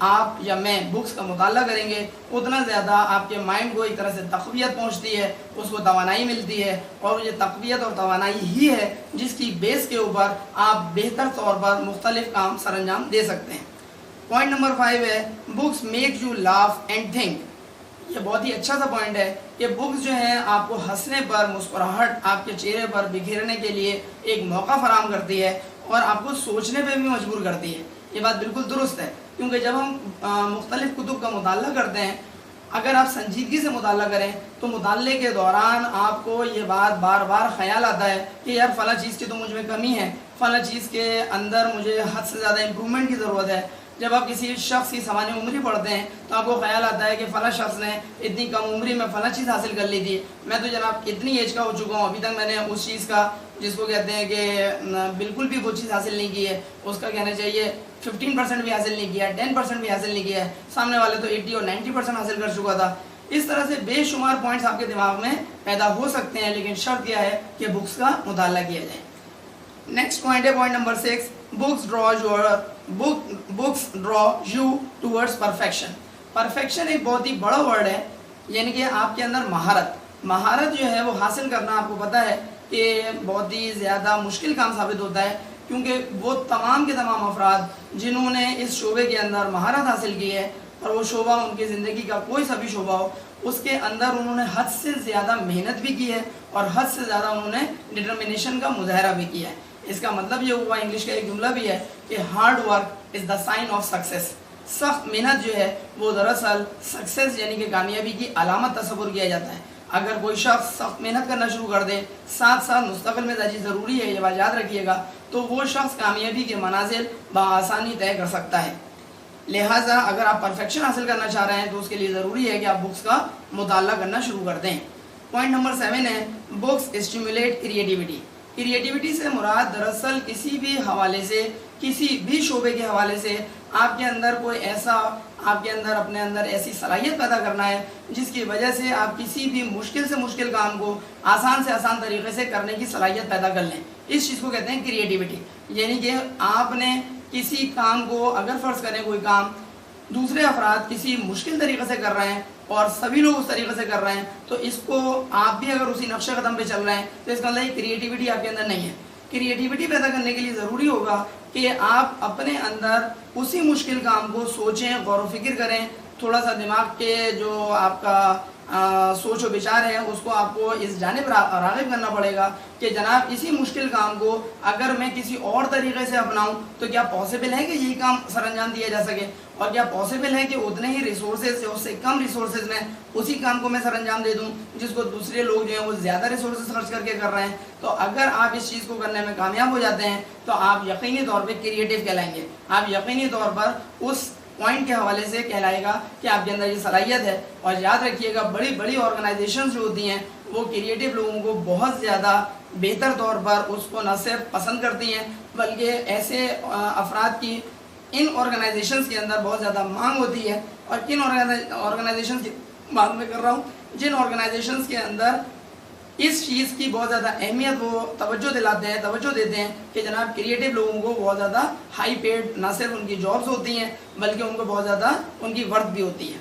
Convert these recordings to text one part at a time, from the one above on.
آپ یا میں بکس کا مطالعہ کریں گے اتنا زیادہ آپ کے مائنڈ کو ایک طرح سے تقویت پہنچتی ہے، اس کو توانائی ملتی ہے، اور یہ تقویت اور توانائی ہی ہے جس کی بیس کے اوپر آپ بہتر طور پر مختلف کام سر انجام دے سکتے ہیں۔ پوائنٹ نمبر 5 ہے books make you laugh and think. یہ بہت ہی اچھا سا پوائنٹ ہے کہ بکس جو ہیں آپ کو ہنسنے پر، مسکراہٹ آپ کے چہرے پر بکھیرنے کے لیے ایک موقع فراہم کرتی ہے اور آپ کو سوچنے پہ بھی مجبور کرتی ہے۔ یہ بات بالکل درست ہے، کیونکہ جب ہم مختلف کتب کا مطالعہ کرتے ہیں، اگر آپ سنجیدگی سے مطالعہ کریں تو مطالعے کے دوران آپ کو یہ بات بار بار خیال آتا ہے کہ یار فلاں چیز کی تو مجھ میں کمی ہے، فلاں چیز کے اندر مجھے حد سے زیادہ امپرومنٹ کی ضرورت ہے۔ جب آپ کسی شخص کی سوانح عمری پڑھتے ہیں تو آپ کو خیال آتا ہے کہ فلاں شخص نے اتنی کم عمری میں فلاں چیز حاصل کر لی تھی، میں تو جناب اتنی ایج کا ہو چکا ہوں، ابھی تک میں نے اس چیز کا جس کو کہتے ہیں کہ بالکل بھی وہ چیز حاصل نہیں کی ہے، اس کا کہنا چاہیے 15% بھی حاصل نہیں کیا ہے، 10% بھی حاصل نہیں کیا ہے، سامنے والے تو 80 اور 90% حاصل کر چکا تھا۔ اس طرح سے بے شمار پوائنٹس آپ کے دماغ میں پیدا ہو سکتے ہیں، لیکن شرط کیا ہے کہ بکس کا مطالعہ کیا جائے۔ نیکسٹ پوائنٹ ہے point number 6، books draw you towards perfection. Perfection ایک بہت ہی بڑا ورڈ ہے، یعنی کہ آپ کے اندر مہارت جو ہے وہ حاصل کرنا آپ کو پتہ ہے کہ بہت ہی زیادہ مشکل کام ثابت ہوتا ہے، کیونکہ وہ تمام کے تمام افراد جنہوں نے اس شعبے کے اندر مہارت حاصل کی ہے، اور وہ شعبہ ان کی زندگی کا کوئی سا بھی شعبہ ہو، اس کے اندر انہوں نے حد سے زیادہ محنت بھی کی ہے اور حد سے زیادہ انہوں نے ڈٹرمنیشن کا مظاہرہ بھی کیا ہے۔ اس کا مطلب یہ ہوا، انگلش کا ایک جملہ بھی ہے کہ hard work is the sign of success. سخت محنت جو ہے وہ دراصل سکسیس یعنی کہ کامیابی کی علامت تصور کیا جاتا ہے۔ اگر کوئی شخص سخت محنت کرنا شروع کر دے، ساتھ ساتھ مستقل مزاجی ضروری ہے، یہ بات یاد رکھیے گا، تو وہ شخص کامیابی کے منازل بآسانی طے کر سکتا ہے۔ لہٰذا اگر آپ پرفیکشن حاصل کرنا چاہ رہے ہیں تو اس کے لیے ضروری ہے کہ آپ بکس کا مطالعہ کرنا شروع کر دیں۔ پوائنٹ نمبر 7 ہے بکس اسٹیمولیٹ کریٹیوٹی۔ کریٹیوٹی سے مراد دراصل کسی بھی حوالے سے، کسی بھی شعبے کے حوالے سے آپ کے اندر کوئی ایسا، آپ کے اندر اپنے اندر ایسی صلاحیت پیدا کرنا ہے جس کی وجہ سے آپ کسی بھی مشکل سے مشکل کام کو آسان سے آسان طریقے سے کرنے کی صلاحیت پیدا کر لیں۔ اس چیز کو کہتے ہیں کریٹیوٹی، یعنی کہ آپ نے کسی کام کو، اگر فرض کریں کوئی کام دوسرے افراد کسی مشکل طریقے سے کر رہے ہیں اور سبھی لوگ اس طریقے سے کر رہے ہیں، تو اس کو آپ بھی اگر اسی نقش قدم پہ چل رہے ہیں تو اس کا مطلب کریٹیوٹی آپ کے اندر نہیں ہے۔ کریٹیوٹی پیدا کرنے کے لیے ضروری ہوگا کہ آپ اپنے اندر اسی مشکل کام کو سوچیں، غور و فکر کریں، تھوڑا سا دماغ کے جو آپ کا سوچ و بچار ہے اس کو آپ کو اس جانب راغب کرنا پڑے گا کہ جناب اسی مشکل کام کو اگر میں کسی اور طریقے سے اپناؤں تو کیا پاسبل ہے کہ یہی کام سر انجام دیا جا سکے، اور کیا پاسبل ہے کہ اتنے ہی ریسورسز سے، اس سے کم ریسورسز میں اسی کام کو میں سر انجام دے دوں جس کو دوسرے لوگ جو ہیں وہ زیادہ ریسورسز خرچ کر کے کر رہے ہیں۔ تو اگر آپ اس چیز کو کرنے میں کامیاب ہو جاتے ہیں تو آپ یقینی طور پہ کریٹیو کہلائیں گے، آپ یقینی طور پر اس پوائنٹ کے حوالے سے کہلائے گا کہ آپ کے اندر یہ صلاحیت ہے۔ اور یاد رکھیے گا بڑی بڑی آرگنائزیشنز جو ہوتی ہیں وہ کریٹیو لوگوں کو بہت زیادہ بہتر طور پر اس کو نہ صرف پسند کرتی ہیں بلکہ ایسے افراد کی ان آرگنائزیشنز کے اندر بہت زیادہ مانگ ہوتی ہے۔ اور کن آرگنائزیشنز کی بات میں کر رہا ہوں؟ جن آرگنائزیشنز کے اندر اس چیز کی بہت زیادہ اہمیت وہ توجہ دلاتے ہیں، توجہ دیتے ہیں کہ جناب کریٹیو لوگوں کو بہت زیادہ ہائی پیڈ نہ صرف ان کی جابز ہوتی ہیں بلکہ ان کو بہت زیادہ ان کی ورتھ بھی ہوتی ہے۔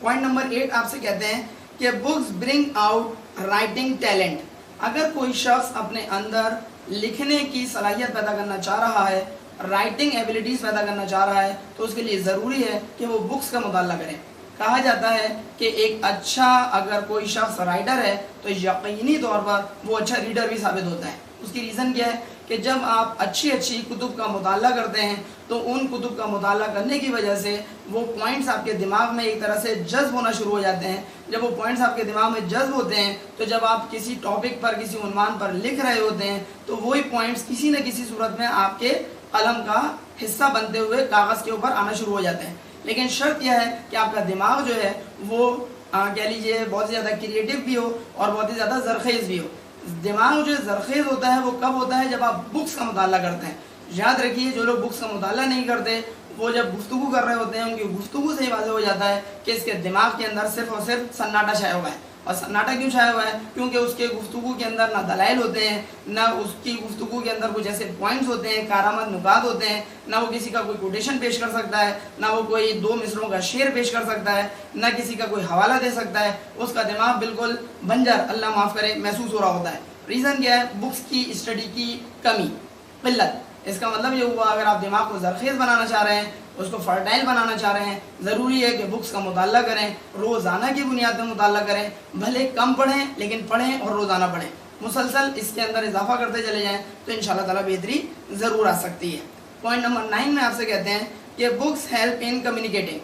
پوائنٹ نمبر 8 آپ سے کہتے ہیں کہ books bring out writing talent. اگر کوئی شخص اپنے اندر لکھنے کی صلاحیت پیدا کرنا چاہ رہا ہے، رائٹنگ ایبلٹیز پیدا کرنا چاہ رہا ہے، تو اس کے لیے ضروری ہے کہ وہ بکس کا مطالعہ کریں۔ کہا جاتا ہے کہ ایک اچھا اگر کوئی شخص رائٹر ہے تو یقینی طور پر وہ اچھا ریڈر بھی ثابت ہوتا ہے۔ اس کی ریزن کیا ہے کہ جب آپ اچھی کتب کا مطالعہ کرتے ہیں تو ان کتب کا مطالعہ کرنے کی وجہ سے وہ پوائنٹس آپ کے دماغ میں ایک طرح سے جذب ہونا شروع ہو جاتے ہیں۔ جب وہ پوائنٹس آپ کے دماغ میں جذب ہوتے ہیں تو جب آپ کسی ٹاپک پر، کسی عنوان پر لکھ رہے ہوتے ہیں تو وہی پوائنٹس کسی نہ کسی صورت میں آپ کے قلم کا حصہ بنتے ہوئے کاغذ کے اوپر آنا شروع ہو جاتے ہیں۔ لیکن شرط یہ ہے کہ آپ کا دماغ جو ہے وہ کہہ لیجیے بہت زیادہ کریٹیو بھی ہو اور بہت ہی زیادہ زرخیز بھی ہو۔ دماغ جو زرخیز ہوتا ہے وہ کب ہوتا ہے؟ جب آپ بکس کا مطالعہ کرتے ہیں۔ یاد رکھیے جو لوگ بکس کا مطالعہ نہیں کرتے وہ جب گفتگو کر رہے ہوتے ہیں ان کی گفتگو سے ہی واضح ہو جاتا ہے کہ اس کے دماغ کے اندر صرف اور صرف سناٹا چھایا ہوا ہے اور سناٹا کیوں چھایا ہوا ہے؟ کیونکہ اس کے گفتگو کے اندر نہ دلائل ہوتے ہیں، نہ اس کی گفتگو کے اندر کچھ ایسے پوائنٹس ہوتے ہیں، کارآمد نکات ہوتے ہیں، نہ وہ کسی کا کوئی کوٹیشن پیش کر سکتا ہے، نہ وہ کوئی 2 مصروں کا شعر پیش کر سکتا ہے، نہ کسی کا کوئی حوالہ دے سکتا ہے. اس کا دماغ بالکل بنجر، اللہ معاف کرے، محسوس ہو رہا ہوتا ہے. ریزن کیا ہے؟ بکس کی اسٹڈی کی کمی، قلت. اس کا مطلب یہ ہوا اگر آپ دماغ کو زرخیز بنانا چاہ رہے ہیں، اس کو فرٹائل بنانا چاہ رہے ہیں، ضروری ہے کہ بکس کا مطالعہ کریں، روزانہ کی بنیاد پر مطالعہ کریں، بھلے کم پڑھیں لیکن پڑھیں اور روزانہ پڑھیں، مسلسل اس کے اندر اضافہ کرتے چلے جائیں تو انشاءاللہ تعالیٰ بہتری ضرور آ سکتی ہے. پوائنٹ نمبر 9 میں آپ سے کہتے ہیں کہ books help in communicating.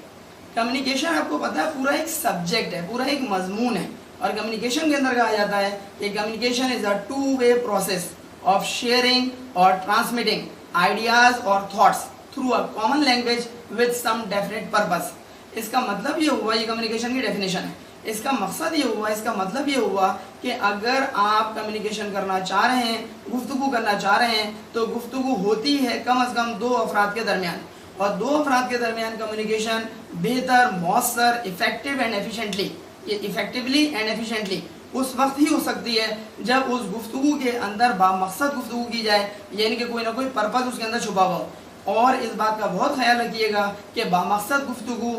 Communication آپ کو پتہ ہے پورا ایک سبجیکٹ ہے، پورا ایک مضمون ہے، اور کمیونیکیشن کے اندر کہا جاتا ہے کہ communication is a 2-way process of sharing or transmitting ideas or thoughts through a common language with some definite purpose. اس کا مطلب یہ ہوا، یہ کمیونیکیشن کی ڈیفینیشن ہے، اس کا مقصد یہ ہوا، اس کا مطلب یہ ہوا کہ اگر آپ کمیونیکیشن کرنا چاہ رہے ہیں، گفتگو کرنا چاہ رہے ہیں، تو گفتگو ہوتی ہے کم از کم 2 افراد کے درمیان، اور 2 افراد کے درمیان کمیونیکیشن بہتر، مؤثر، افیکٹو اینڈ ایفیشینٹلی، یہ افیکٹولی اینڈ ایفیشینٹلی اس وقت ہی ہو سکتی ہے جب اس گفتگو کے اندر بامقصد گفتگو کی جائے، یعنی کہ کوئی نہ کوئی پرپس اس کے اندر چھپا ہوا ہو. اور اس بات کا بہت خیال رکھیے گا کہ بامقصد گفتگو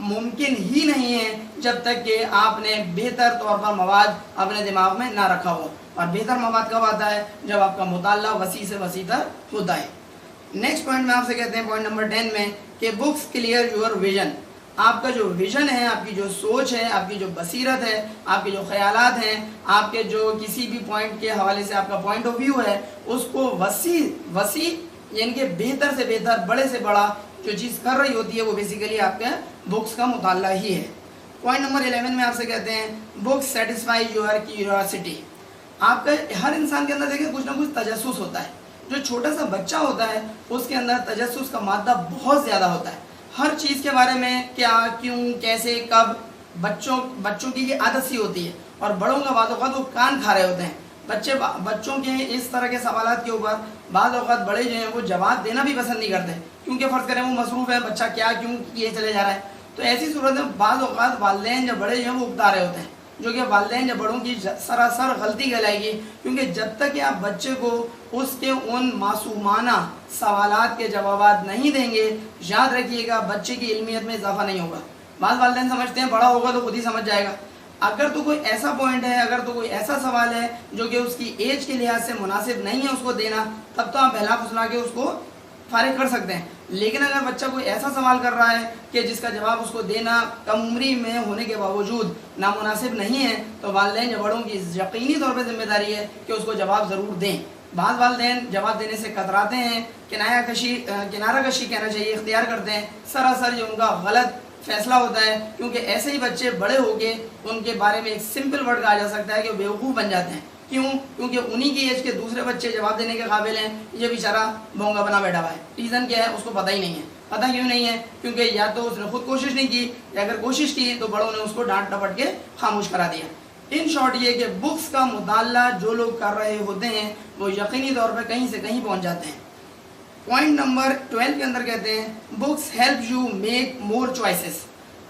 ممکن ہی نہیں ہے جب تک کہ آپ نے بہتر طور پر مواد اپنے دماغ میں نہ رکھا ہو، اور بہتر مواد کب آتا ہے؟ جب آپ کا مطالعہ وسیع سے وسیع تر ہوتا ہے. نیکسٹ پوائنٹ میں آپ سے کہتے ہیں پوائنٹ نمبر 10 میں کہ بکس کلیئر یور ویژن. آپ کا جو ویژن ہے، آپ کی جو سوچ ہے، آپ کی جو بصیرت ہے، آپ کے جو خیالات ہیں، آپ کے جو کسی بھی پوائنٹ کے حوالے سے آپ کا پوائنٹ آف ویو ہے، اس کو وسیع یعنی کہ بہتر سے بہتر، بڑے سے بڑا جو چیز کر رہی ہوتی ہے وہ بیسیکلی آپ کے بکس کا مطالعہ ہی ہے. پوائنٹ نمبر 11 میں آپ سے کہتے ہیں بکس سیٹسفائی یور کیوریوسٹی. آپ کا ہر انسان کے اندر دیکھیں کچھ نہ کچھ تجسس ہوتا ہے. جو چھوٹا سا بچہ ہوتا ہے اس کے اندر تجسس کا مادہ بہت زیادہ ہوتا ہے، ہر چیز کے بارے میں، کیا، کیوں، کیسے، کب. بچوں کی یہ عادت سی ہوتی ہے، اور بڑوں کا بعض اوقات وہ کان کھا رہے ہوتے ہیں. بچوں کے اس طرح کے سوالات کے اوپر بعض اوقات بڑے جو ہیں وہ جواب دینا بھی پسند نہیں کرتے، کیونکہ فرض کریں وہ مصروف ہے، بچہ کیا، کیوں یہ چلے جا رہا ہے. تو ایسی صورت میں بعض اوقات والدین جب بڑے جو ہیں وہ اکتا رہے ہوتے ہیں، جو کہ والدین جب بڑوں کی سراسر غلطی کہلائے گی، کیونکہ جب تک کہ آپ بچے کو اس کے ان معصومانہ سوالات کے جوابات نہیں دیں گے، یاد رکھیے گا بچے کی علمیت میں اضافہ نہیں ہوگا. بعض والدین سمجھتے ہیں بڑا ہوگا تو خود ہی سمجھ جائے گا. اگر تو کوئی ایسا پوائنٹ ہے، اگر تو کوئی ایسا سوال ہے جو کہ اس کی ایج کے لحاظ سے مناسب نہیں ہے اس کو دینا، تب تو آپ بہلا پھسلا کے اس کو فارغ کر سکتے ہیں. لیکن اگر بچہ کوئی ایسا سوال کر رہا ہے کہ جس کا جواب اس کو دینا کم عمری میں ہونے کے باوجود نامناسب نہیں ہے، تو والدین یا بڑوں کی یقینی طور پہ ذمہ داری ہے کہ اس کو جواب ضرور دیں. بعض والدین جواب دینے سے کتراتے ہیں، کنارہ کشی کہنا چاہیے، اختیار کرتے ہیں. سراسر یہ ان کا غلط فیصلہ ہوتا ہے، کیونکہ ایسے ہی بچے بڑے ہو کے ان کے بارے میں ایک سمپل ورڈ کہا جا سکتا ہے کہ بیوقوف بن جاتے ہیں. کیوں؟ کیونکہ انہی کی ایج کے دوسرے بچے جواب دینے کے قابل ہیں، یہ بیچارہ بونگا بنا بیٹھا ہوا ہے. ریزن کیا ہے؟ اس کو پتہ ہی نہیں ہے. پتہ کیوں نہیں ہے؟ کیونکہ یا تو اس نے خود کوشش نہیں کی، یا اگر کوشش کی تو بڑوں نے اس کو ڈانٹ ڈپٹ کے خاموش کرا دیا. ان شارٹ یہ کہ بکس کا مطالعہ جو لوگ کر رہے ہوتے ہیں وہ یقینی طور پہ کہیں سے کہیں پہنچ جاتے ہیں. پوائنٹ نمبر 12 کے اندر کہتے ہیں books help you make more choices.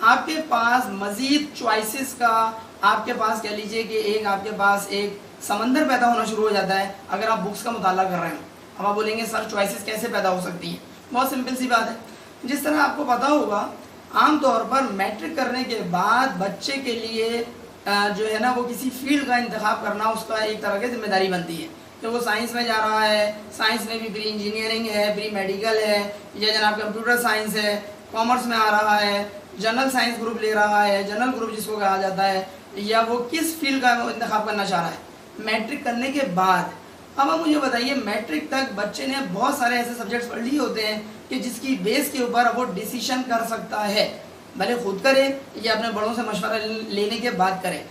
آپ کے پاس مزید چوائسز کا، آپ کے پاس کہہ لیجئے کہ آپ کے پاس ایک سمندر پیدا ہونا شروع ہو جاتا ہے اگر آپ بکس کا مطالعہ کر رہے ہیں. اب آپ بولیں گے سر چوائسز کیسے پیدا ہو سکتی ہیں؟ بہت سمپل سی بات ہے. جس طرح آپ کو پتا ہوگا عام طور پر میٹرک کرنے کے بعد بچے کے لیے جو ہے نا وہ کسی فیلڈ کا انتخاب کرنا اس کا ایک طرح کی ذمہ داری بنتی ہے کہ وہ سائنس میں جا رہا ہے، سائنس میں بھی پری انجینئرنگ ہے، پری میڈیکل ہے، یا جناب کمپیوٹر سائنس ہے، کامرس میں آ رہا ہے، جنرل سائنس گروپ لے رہا ہے، جنرل گروپ جس کو کہا جاتا ہے، یا وہ کس فیلڈ کا انتخاب کرنا چاہ رہا ہے میٹرک کرنے کے بعد. اب آپ مجھے بتائیے میٹرک تک بچے نے بہت سارے ایسے سبجیکٹس پڑھ لیے ہوتے ہیں کہ جس کی بیس کے اوپر وہ ڈیسیشن کر سکتا ہے، بھلے خود کرے یا اپنے بڑوں سے مشورہ لینے کے بعد کرے.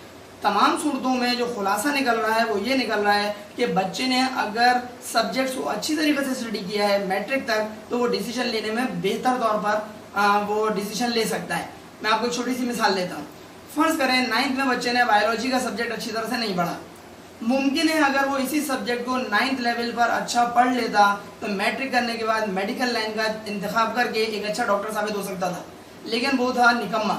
تمام صورتوں میں جو خلاصہ نکل رہا ہے وہ یہ نکل رہا ہے کہ بچے نے اگر سبجیکٹس کو اچھی طریقے سے اسٹڈی کیا ہے میٹرک تک تو وہ ڈیسیشن لینے میں بہتر طور پر وہ ڈیسیشن لے سکتا ہے. میں آپ کو ایک چھوٹی سی مثال دیتا ہوں. فرض کریں 9th میں بچے نے بایولوجی کا سبجیکٹ اچھی طرح سے نہیں پڑھا. ممکن ہے اگر وہ اسی سبجیکٹ کو 9th لیول پر اچھا پڑھ لیتا تو میٹرک کرنے کے بعد میڈیکل لائن کا انتخاب کر کے ایک اچھا ڈاکٹر ثابت ہو سکتا تھا. لیکن وہ تھا نکما،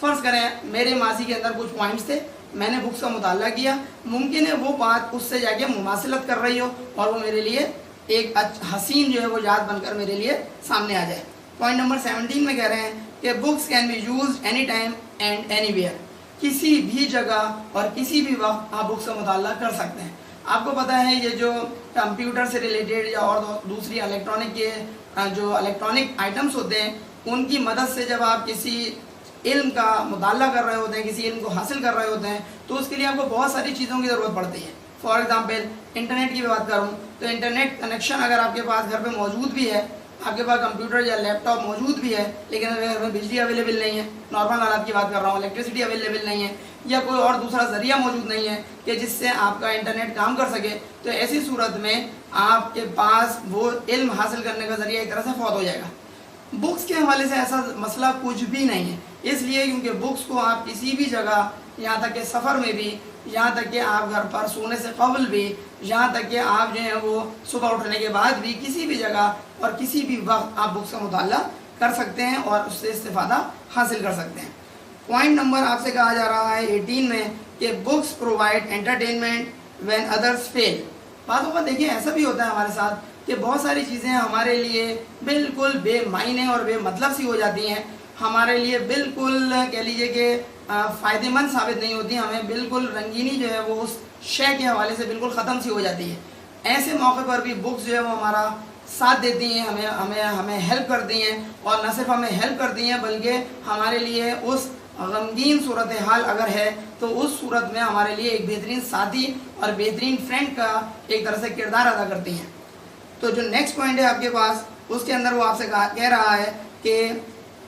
فرض کریں میرے ماضی کے اندر کچھ پوائنٹس تھے, میں نے بکس کا مطالعہ کیا, ممکن ہے وہ بات اس سے جا کے مماثلت کر رہی ہو اور وہ میرے لیے ایک حسین جو ہے وہ یاد بن کر میرے لیے سامنے آ جائے. پوائنٹ نمبر 17 میں کہہ رہے ہیں کہ books can be used any time and anywhere. کسی بھی جگہ اور کسی بھی وقت آپ بکس کا مطالعہ کر سکتے ہیں. آپ کو پتہ ہے یہ جو کمپیوٹر سے ریلیٹڈ یا اور دوسری الیکٹرانک کے جو الیکٹرانک آئٹمس ہوتے ہیں ان کی مدد سے جب آپ کسی علم کا مطالعہ کر رہے ہوتے ہیں, کسی علم کو حاصل کر رہے ہوتے ہیں, تو اس کے لیے آپ کو بہت ساری چیزوں کی ضرورت پڑتی ہے. فار ایگزامپل انٹرنیٹ کی بات کروں تو انٹرنیٹ کنیکشن اگر آپ کے پاس گھر پہ موجود بھی ہے, آپ کے پاس کمپیوٹر یا لیپ ٹاپ موجود بھی ہے, لیکن اگر گھر میں بجلی اویلیبل نہیں ہے, نارمل حالات کی بات کر رہا ہوں, الیکٹریسٹی اویلیبل نہیں ہے یا کوئی اور دوسرا ذریعہ موجود نہیں ہے کہ جس سے آپ کا انٹرنیٹ کام کر سکے, تو ایسی صورت میں آپ کے پاس وہ علم حاصل کرنے کا ذریعہ ایک طرح سے فوت ہو جائے گا. بکس کے حوالے سے ایسا مسئلہ کچھ بھی نہیں ہے, اس لیے کیونکہ بکس کو آپ کسی بھی جگہ, یہاں تک کہ سفر میں بھی, یہاں تک کہ آپ گھر پر سونے سے قبل بھی, یہاں تک کہ آپ جو ہیں وہ صبح اٹھنے کے بعد بھی, کسی بھی جگہ اور کسی بھی وقت آپ بکس کا مطالعہ کر سکتے ہیں اور اس سے استفادہ حاصل کر سکتے ہیں. پوائنٹ نمبر آپ سے کہا جا رہا ہے 18 میں کہ books provide entertainment when others فیل. بعض اوقات دیکھیں ایسا بھی ہوتا ہے ہمارے ساتھ کہ بہت ساری چیزیں ہمارے لیے بالکل بے معنی اور بے مطلب سی ہو جاتی ہیں, ہمارے لیے بالکل کہہ لیجئے کہ فائدہ مند ثابت نہیں ہوتی, ہمیں بالکل رنگینی جو ہے وہ اس شے کے حوالے سے بالکل ختم سی ہو جاتی ہے. ایسے موقع پر بھی بکس جو ہے وہ ہمارا ساتھ دیتی ہیں, ہمیں ہیلپ کرتی ہیں, اور نہ صرف ہمیں ہیلپ کرتی ہیں بلکہ ہمارے لیے اس غمگین صورتحال اگر ہے تو اس صورت میں ہمارے لیے ایک بہترین ساتھی اور بہترین فرینڈ کا ایک طرح سے کردار ادا کرتی ہیں. تو جو نیکسٹ پوائنٹ ہے آپ کے پاس اس کے اندر وہ آپ سے کہہ رہا ہے کہ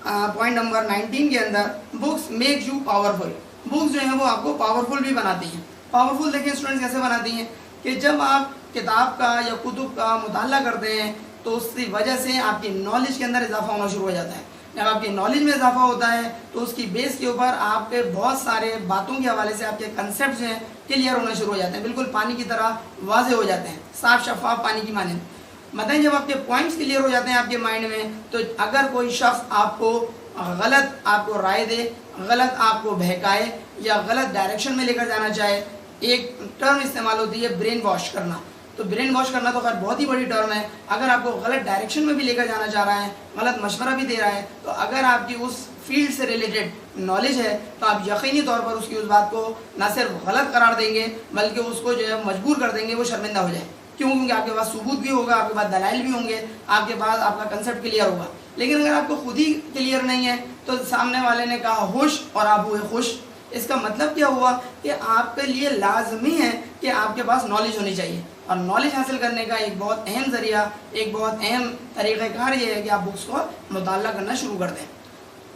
پوائنٹ نمبر 19 کے اندر books make you powerful. Books جو ہیں وہ آپ کو پاورفل بھی بناتی ہیں. پاورفل دیکھیں اسٹوڈنٹس کیسے بناتی ہیں کہ جب آپ کتاب کا یا کتب کا مطالعہ کرتے ہیں تو اس کی وجہ سے آپ کی نالج کے اندر اضافہ ہونا شروع ہو جاتا ہے. جب آپ کی نالج میں اضافہ ہوتا ہے تو اس کی بیس کے اوپر آپ کے بہت سارے باتوں کے حوالے سے آپ کے کنسیپٹس ہیں کلیئر ہونا شروع ہو جاتے ہیں, بالکل پانی کی طرح واضح ہو جاتے ہیں, صاف شفاف پانی کی مانند. مطلب جب آپ کے پوائنٹس کلیئر ہو جاتے ہیں آپ کے مائنڈ میں, تو اگر کوئی شخص آپ کو غلط آپ کو رائے دے, غلط آپ کو بہکائے یا غلط ڈائریکشن میں لے کر جانا چاہے, ایک ٹرم استعمال ہوتی ہے برین واش کرنا. تو برین واش کرنا تو خیر بہت ہی بڑی ٹرم ہے. اگر آپ کو غلط ڈائریکشن میں بھی لے کر جانا چاہ رہا ہے, غلط مشورہ بھی دے رہا ہے, تو اگر آپ کی اس فیلڈ سے ریلیٹڈ نالج ہے تو آپ یقینی طور پر اس کی اس بات کو نہ صرف غلط قرار دیں گے بلکہ اس کو جو ہے مجبور کر دیں گے وہ شرمندہ ہو جائے. کیوں؟ کیونکہ آپ کے پاس ثبوت بھی ہوگا, آپ کے پاس دلائل بھی ہوں گے, آپ کے پاس آپ کا کنسیپٹ کلیئر ہوگا. لیکن اگر آپ کو خود ہی کلیئر نہیں ہے تو سامنے والے نے کہا ہوش اور آپ ہوئے خوش. اس کا مطلب کیا ہوا کہ آپ کے لیے لازمی ہے کہ آپ کے پاس نالج ہونی چاہیے, اور نالج حاصل کرنے کا ایک بہت اہم ذریعہ, ایک بہت اہم طریقہ کار یہ ہے کہ آپ بکس کو مطالعہ کرنا شروع کر دیں.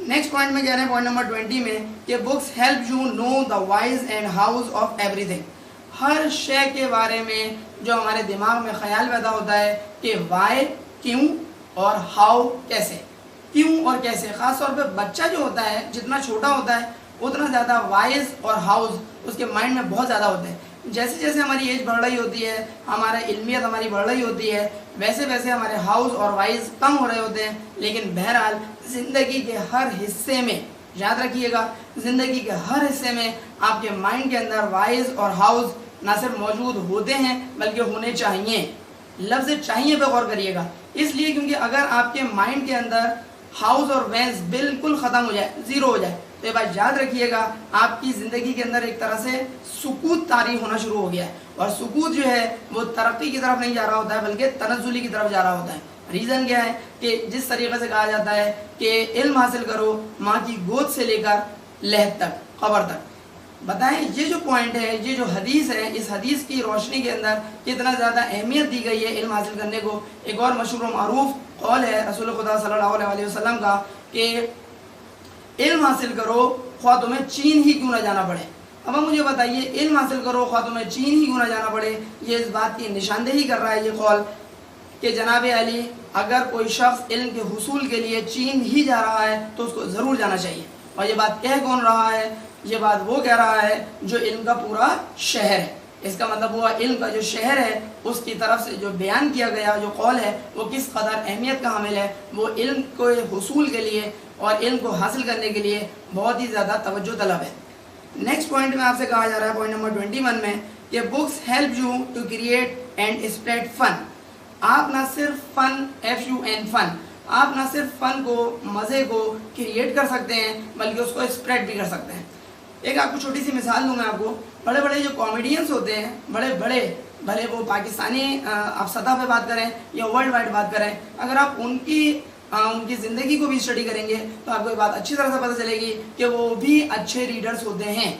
نیکسٹ پوائنٹ میں کہہ رہے ہیں پوائنٹ نمبر 20 میں کہ books help you know the whys and hows of everything. ہر شے کے بارے میں جو ہمارے دماغ میں خیال پیدا ہوتا ہے کہ وائی کیوں اور ہاؤ کیسے, کیوں اور کیسے. خاص طور پہ بچہ جو ہوتا ہے جتنا چھوٹا ہوتا ہے اتنا زیادہ وائز اور ہاؤز اس کے مائنڈ میں بہت زیادہ ہوتے ہیں. جیسے جیسے ہماری ایج بڑھ رہی ہوتی ہے, ہمارا علمیت ہماری بڑھ رہی ہوتی ہے, ویسے ویسے ہمارے ہاؤز اور وائز کم ہو رہے ہوتے ہیں. لیکن بہرحال زندگی کے ہر حصے میں یاد رکھیے گا, زندگی کے ہر حصے میں آپ کے مائنڈ کے اندر وائز اور ہاؤز نہ صرف موجود ہوتے ہیں بلکہ ہونے چاہیے. لفظ چاہیے پہ غور کریے گا, اس لیے کیونکہ اگر آپ کے مائنڈ کے اندر ہاؤز اور وینز بالکل ختم ہو جائے, زیرو ہو جائے, تو یہ بات یاد رکھیے گا آپ کی زندگی کے اندر ایک طرح سے سکوت طاری ہونا شروع ہو گیا ہے. اور سکوت جو ہے وہ ترقی کی طرف نہیں جا رہا ہوتا ہے بلکہ تنزلی کی طرف جا رہا ہوتا ہے. ریزن کیا ہے کہ جس طریقے سے کہا جاتا ہے کہ علم حاصل کرو ماں کی گود سے لے کر لحد تک, قبر تک. بتائیں یہ جو پوائنٹ ہے, یہ جو حدیث ہے, اس حدیث کی روشنی کے اندر کتنا زیادہ اہمیت دی گئی ہے علم حاصل کرنے کو. ایک اور مشہور و معروف قول ہے رسول خدا صلی اللہ علیہ وسلم کا کہ علم حاصل کرو خواہ تمہیں چین ہی کیوں نہ جانا پڑے. اب مجھے بتائیے, علم حاصل کرو خواہ تمہیں چین ہی کیوں نہ جانا پڑے, یہ اس بات کی نشاندہی کر رہا ہے یہ قول کہ جناب علی اگر کوئی شخص علم کے حصول کے لیے چین ہی جا رہا ہے تو اس کو ضرور جانا چاہیے. اور یہ بات کہہ کون رہا ہے؟ یہ بات وہ کہہ رہا ہے جو علم کا پورا شہر ہے. اس کا مطلب ہوا علم کا جو شہر ہے اس کی طرف سے جو بیان کیا گیا جو قول ہے وہ کس قدر اہمیت کا حامل ہے، وہ علم کو حصول کے لیے اور علم کو حاصل کرنے کے لیے بہت ہی زیادہ توجہ طلب ہے۔ نیکسٹ پوائنٹ میں آپ سے کہا جا رہا ہے پوائنٹ نمبر 21 میں کہ books help you to create and spread fun. آپ نہ صرف فن فن آپ نہ صرف فن کو مزے کو کریٹ کر سکتے ہیں بلکہ اس کو اسپریڈ بھی کر سکتے ہیں۔ ایک آپ کو چھوٹی سی مثال دوں میں آپ کو، بڑے بڑے جو کامیڈینس ہوتے ہیں، بھلے وہ پاکستانی آپ سطح پہ بات کریں یا ورلڈ وائڈ بات کریں، اگر آپ ان کی زندگی کو بھی اسٹڈی کریں گے تو آپ کو یہ بات اچھی طرح سے پتہ چلے گی کہ وہ بھی اچھے ریڈرز ہوتے ہیں۔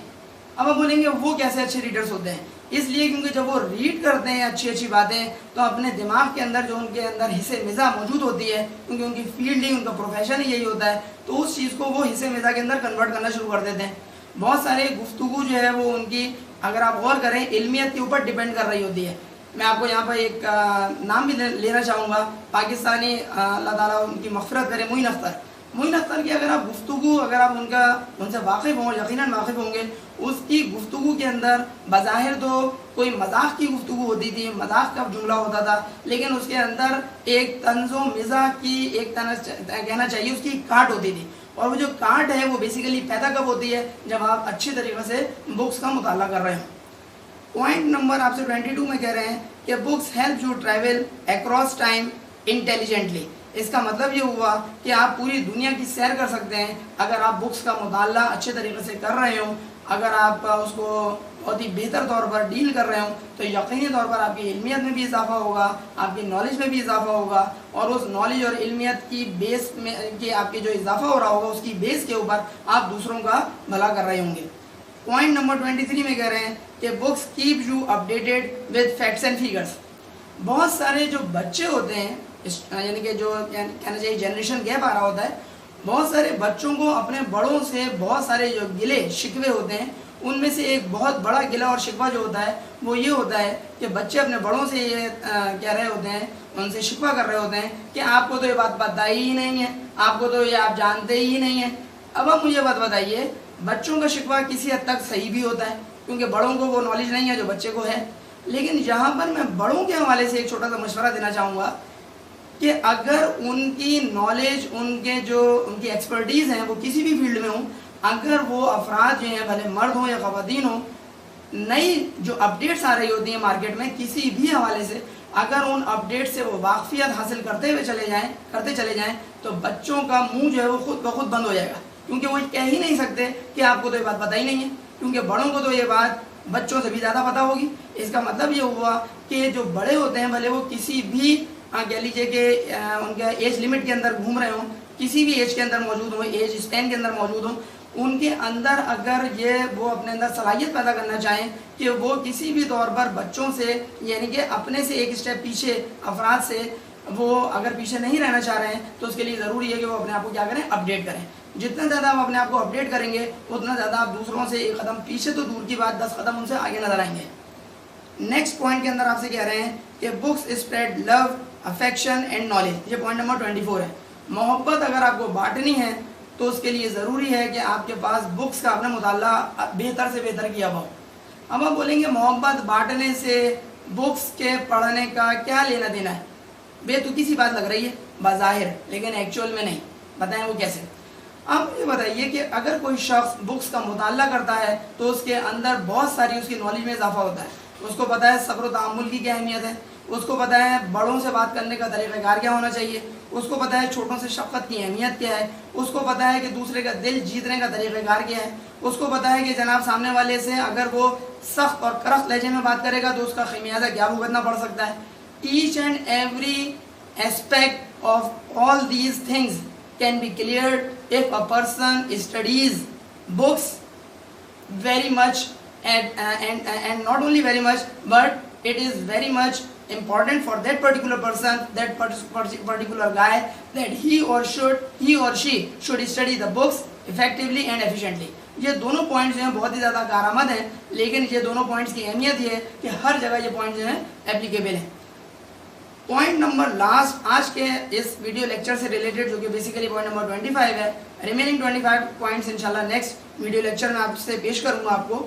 اب آپ بولیں گے وہ کیسے اچھے ریڈرز ہوتے ہیں؟ اس لیے کیونکہ جب وہ ریڈ کرتے ہیں اچھی باتیں تو اپنے دماغ کے اندر جو ان کے اندر حصے مزاح موجود ہوتی ہے، کیونکہ ان کی فیلڈ ہی ان کا پروفیشن ہی یہی ہوتا ہے، تو اس چیز کو وہ حصے مزاح کے اندر کنورٹ کرنا شروع کر دیتے ہیں۔ بہت سارے گفتگو جو ہے وہ ان کی اگر آپ غور کریں علمیت کے اوپر ڈیپینڈ کر رہی ہوتی ہے۔ میں آپ کو یہاں پر ایک نام بھی لینا چاہوں گا، پاکستانی، اللہ تعالیٰ ان کی مغفرت کرے، معین اختر کی اگر آپ گفتگو ان سے واقف ہوں، یقیناً واقف ہوں گے، اس کی گفتگو کے اندر بظاہر تو کوئی مذاق کی گفتگو ہوتی تھی، مذاق کا جملہ ہوتا تھا، لیکن اس کے اندر ایک طنز و مزاح کی ایک کہنا چاہیے اس کی کاٹ ہوتی تھی، اور وہ جو کاٹ ہے وہ بیسیکلی پیدا کب ہوتی ہے؟ جب آپ اچھی طریقے سے بکس کا مطالعہ کر رہے ہوں۔ پوائنٹ نمبر آپ سے 22 میں کہہ رہے ہیں کہ books help you travel across time intelligently. اس کا مطلب یہ ہوا کہ آپ پوری دنیا کی سیر کر سکتے ہیں اگر آپ بکس کا مطالعہ اچھے طریقے سے کر رہے ہوں، اگر آپ اس کو بہت ہی بہتر طور پر ڈیل کر رہے ہوں تو یقینی طور پر آپ کی علمیت میں بھی اضافہ ہوگا، آپ کی نالج میں بھی اضافہ ہوگا، اور اس نالج اور علمیت کی بیس میں کہ آپ کے جو اضافہ ہو رہا ہوگا اس کی بیس کے اوپر آپ دوسروں کا بھلا کر رہے ہوں گے۔ پوائنٹ نمبر 23 میں کہہ رہے ہیں کہ books keep you updated with facts and figures. بہت سارے جو بچے ہوتے ہیں، یعنی کہ جو کہنا چاہیے جنریشن گیپ آ رہا ہوتا ہے، بہت سارے بچوں کو اپنے بڑوں سے بہت سارے جو گلے شکوے ہوتے ہیں، ان میں سے ایک بہت بڑا گلہ اور شکوہ جو ہوتا ہے وہ یہ ہوتا ہے کہ بچے اپنے بڑوں سے یہ کہہ رہے ہوتے ہیں، ان سے شکوہ کر رہے ہوتے ہیں کہ آپ کو تو یہ بات پتہ ہی نہیں ہے، آپ کو تو یہ آپ جانتے ہی نہیں ہیں۔ اب آپ مجھے بات بتائیے، بچوں کا شکوہ کسی حد تک صحیح بھی ہوتا ہے کیونکہ بڑوں کو وہ نالج نہیں ہے جو بچے کو ہے، لیکن یہاں پر میں بڑوں کے حوالے سے ایک چھوٹا سا مشورہ دینا چاہوں گا کہ اگر ان کی نالج، ان کی ایکسپرٹیز ہیں وہ کسی بھی فیلڈ میں ہوں، اگر وہ افراد جو ہیں بھلے مرد ہوں یا خواتین ہوں، نئی جو اپڈیٹس آ رہی ہوتی ہیں مارکیٹ میں کسی بھی حوالے سے، اگر ان اپڈیٹ سے وہ واقفیت حاصل کرتے چلے جائیں تو بچوں کا منہ جو ہے وہ خود بخود بند ہو جائے گا، کیونکہ وہ کہہ ہی نہیں سکتے کہ آپ کو تو یہ بات پتہ ہی نہیں ہے، کیونکہ بڑوں کو تو یہ بات بچوں سے بھی زیادہ پتہ ہوگی۔ اس کا مطلب یہ ہوا کہ جو بڑے ہوتے ہیں بھلے وہ کسی بھی کہہ لیجیے کہ ان کے ایج لمٹ کے اندر گھوم رہے ہوں، کسی بھی ایج کے اندر موجود ہوں، ایج اسپین کے اندر موجود ہوں، ان کے اندر اگر وہ اپنے اندر صلاحیت پیدا کرنا چاہیں کہ وہ کسی بھی طور پر بچوں سے، یعنی کہ اپنے سے ایک اسٹیپ پیچھے افراد سے وہ اگر پیچھے نہیں رہنا چاہ رہے ہیں تو اس کے لیے ضروری ہے کہ وہ اپنے آپ کو کیا کریں، اپڈیٹ کریں۔ جتنا زیادہ آپ اپنے آپ کو اپڈیٹ کریں گے اتنا زیادہ آپ دوسروں سے ایک قدم پیچھے تو دور کی بات 10 قدم ان سے آگے نظر آئیں گے۔ نیکسٹ پوائنٹ کے اندر آپ سے کہہ رہے ہیں کہ books spread love, affection and knowledge. یہ پوائنٹ نمبر 24 ہے۔ محبت اگر آپ کو بانٹنی ہے تو اس کے لیے ضروری ہے کہ آپ کے پاس بکس کا اپنا مطالعہ بہتر سے بہتر کیا ہوا ہو۔ اب آپ بولیں گے محبت بانٹنے سے بکس کے پڑھنے کا کیا لینا دینا ہے؟ بے تکی سی بات لگ رہی ہے بظاہر، لیکن ایکچوئل میں نہیں۔ بتائیں وہ کیسے؟ آپ یہ بتائیے کہ اگر کوئی شخص بکس کا مطالعہ کرتا ہے تو اس کے اندر بہت ساری اس کی نالج میں اضافہ ہوتا ہے۔ اس کو پتہ ہے صبر و تحمل کی کیا اہمیت ہے، اس کو پتہ ہے بڑوں سے بات کرنے کا طریقہ کار کیا ہونا چاہیے، اس کو پتہ ہے چھوٹوں سے شفقت کی اہمیت کیا ہے، اس کو پتہ ہے کہ دوسرے کا دل جیتنے کا طریقہ کار کیا ہے، اس کو پتہ ہے کہ جناب سامنے والے سے اگر وہ سخت اور کرخت لہجے میں بات کرے گا تو اس کا خمیازہ کیا بھگتنا پڑ سکتا ہے۔ Each and every aspect of all these things can be cleared if a person studies books very much and not only very much but it is very much important for that particular person, that particular guy, that he or she should study the books effectively and efficiently۔ یہ دونوں points جو ہیں بہت ہی زیادہ کارآمد ہیں، لیکن یہ دونوں پوائنٹس کی اہمیت یہ ہے کہ ہر جگہ یہ پوائنٹس جو ہیں اپلیکیبل ہیں۔ پوائنٹ نمبر لاسٹ آج کے اس ویڈیو لیکچر سے ریلیٹڈ جو کہ بیسیکلی پوائنٹ نمبر 25 ہے، ریمیننگ 25 پوائنٹس انشاءاللہ نیکسٹ ویڈیو لیکچر میں آپ سے پیش کروں گا آپ کو۔